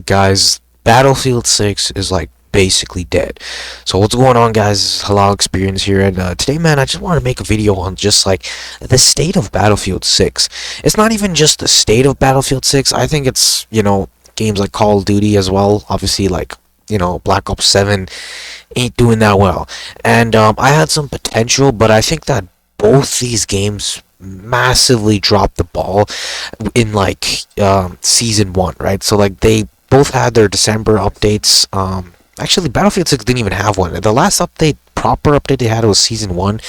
Guys, Battlefield 6 is like basically dead. So what's going on, guys? Halal Experience here, and today, man, I just want to make a video on just like the state of Battlefield 6. It's not even just the state of Battlefield 6. I think it's, games like Call of Duty as well. Obviously, like, Black Ops 7 ain't doing that well. And I had some potential, but I think that both these games massively dropped the ball in like season 1, right? So like they both had their December updates. Actually, Battlefield 6 didn't even have one. The last proper update they had was season 1,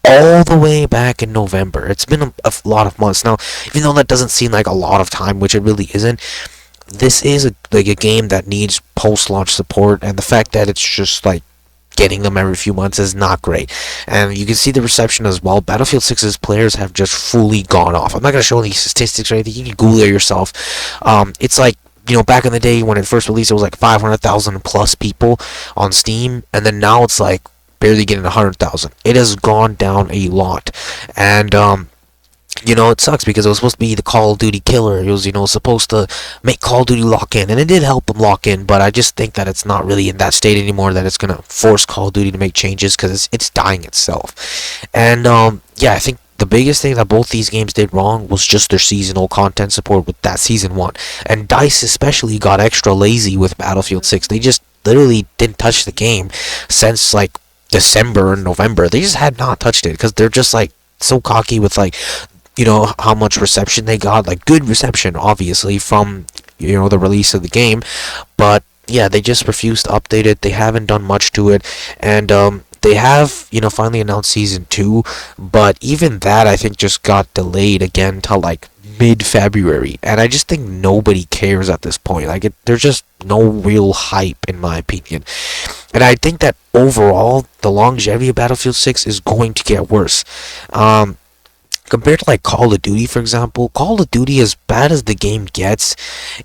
all the way back in November. It's been a lot of months now. Even though that doesn't seem like a lot of time, which it really isn't, this is a game that needs post-launch support, and the fact that it's just like getting them every few months is not great. And you can see the reception as well. Battlefield 6's players have just fully gone off. I'm not going to show any statistics or anything. You can Google it yourself. It's like, back in the day when it first released, it was like 500,000 plus people on Steam, and then now it's like barely getting 100,000. It has gone down a lot. And it sucks because it was supposed to be the Call of Duty killer. It was, supposed to make Call of Duty lock in, and it did help them lock in, but I just think that it's not really in that state anymore, that it's going to force Call of Duty to make changes because it's dying itself. And, yeah, I think the biggest thing that both these games did wrong was just their seasonal content support with that Season 1. And DICE especially got extra lazy with Battlefield 6. They just literally didn't touch the game since, like, December and November. They just had not touched it because they're just, like, so cocky with, like, how much reception they got, like good reception obviously from the release of the game, but yeah, they just refused to update it. They haven't done much to it, and they have finally announced season 2, but even that I think just got delayed again till like mid-February, and I just think nobody cares at this point. Like there's just no real hype in my opinion, and I think that overall the longevity of Battlefield 6 is going to get worse. Compared to like Call of Duty, for example, Call of Duty, as bad as the game gets,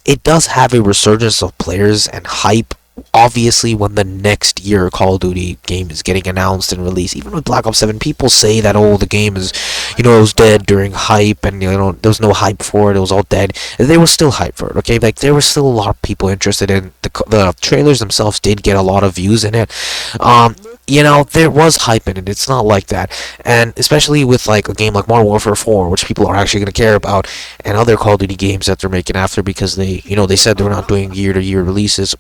it does have a resurgence of players and hype. Obviously, when the next year Call of Duty game is getting announced and released, even with Black Ops 7, people say that, oh, the game is, it was dead during hype, and there was no hype for it. It was all dead. There was still hype for it. Okay, like there was still a lot of people interested in the trailers themselves. Did get a lot of views in it. There was hype in it. It's not like that. And especially with like a game like Modern Warfare 4, which people are actually going to care about, and other Call of Duty games that they're making after, because they said they're not doing year-to-year releases.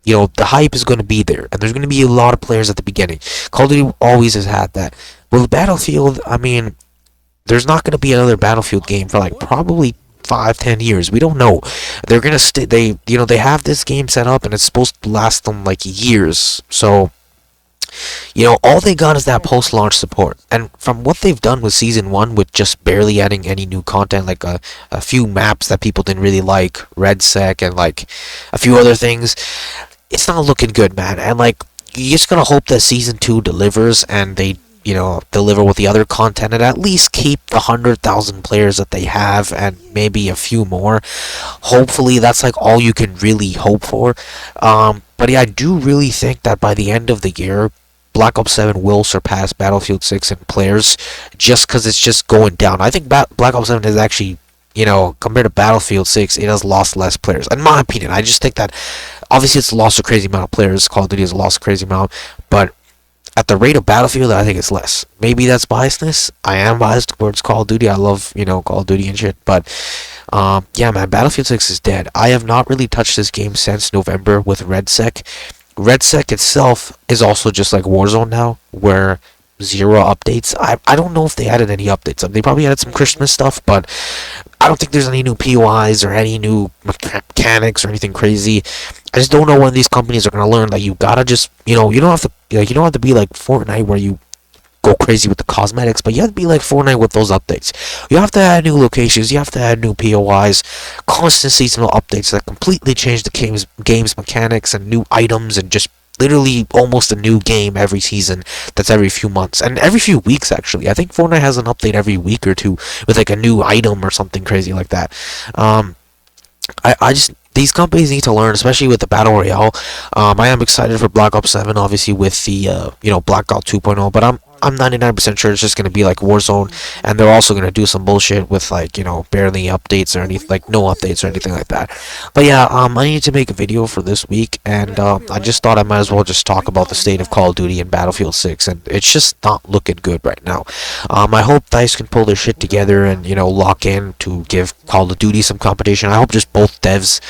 The hype is going to be there, and there's going to be a lot of players at the beginning. Call of Duty always has had that. Well, Battlefield, I mean, there's not going to be another Battlefield game for like probably 5-10 years. We don't know. They're going to they have this game set up, and it's supposed to last them like years. So all they got is that post-launch support. And from what they've done with Season 1, with just barely adding any new content, like a few maps that people didn't really like, RedSec, and like a few other things, it's not looking good, man. And like, you're just gonna hope that Season 2 delivers, and they deliver with the other content, and at least keep the 100,000 players that they have, and maybe a few more. Hopefully, that's like all you can really hope for. But yeah, I do really think that by the end of the year, Black Ops 7 will surpass Battlefield 6 in players, just because it's just going down. I think Black Ops 7 is actually, compared to Battlefield 6, it has lost less players. In my opinion, I just think that, obviously, it's lost a crazy amount of players. Call of Duty has lost a crazy amount, but at the rate of Battlefield, I think it's less. Maybe that's biasness. I am biased towards Call of Duty. I love, Call of Duty and shit, but yeah, man, Battlefield 6 is dead. I have not really touched this game since November with RedSec. RedSec itself is also just like Warzone now, where zero updates. I don't know if they added any updates. They probably added some Christmas stuff, but I don't think there's any new POIs or any new mechanics or anything crazy. I just don't know when these companies are gonna learn that you gotta just, you don't have to, you don't have to be like Fortnite where you go crazy with the cosmetics, but you have to be like Fortnite with those updates. You have to add new locations, you have to add new POIs, constant seasonal updates that completely change the game's mechanics, and new items, and just literally almost a new game every season. That's every few months, and every few weeks actually. I think Fortnite has an update every week or two with like a new item or something crazy like that. I just these companies need to learn, especially with the battle royale. I am excited for Black Ops 7, obviously with the Black Ops 2.0, but I'm 99% sure it's just gonna be like Warzone, and they're also gonna do some bullshit with like barely updates or anything, like no updates or anything like that. But yeah, I need to make a video for this week, and I just thought I might as well just talk about the state of Call of Duty and Battlefield 6, and it's just not looking good right now. I hope DICE can pull their shit together and lock in to give Call of Duty some competition. I hope just both devs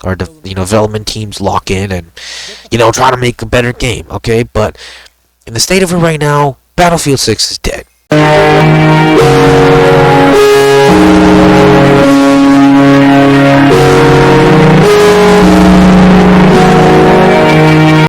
or the development teams lock in and try to make a better game. Okay, but in the state of it right now, Battlefield 6 is dead.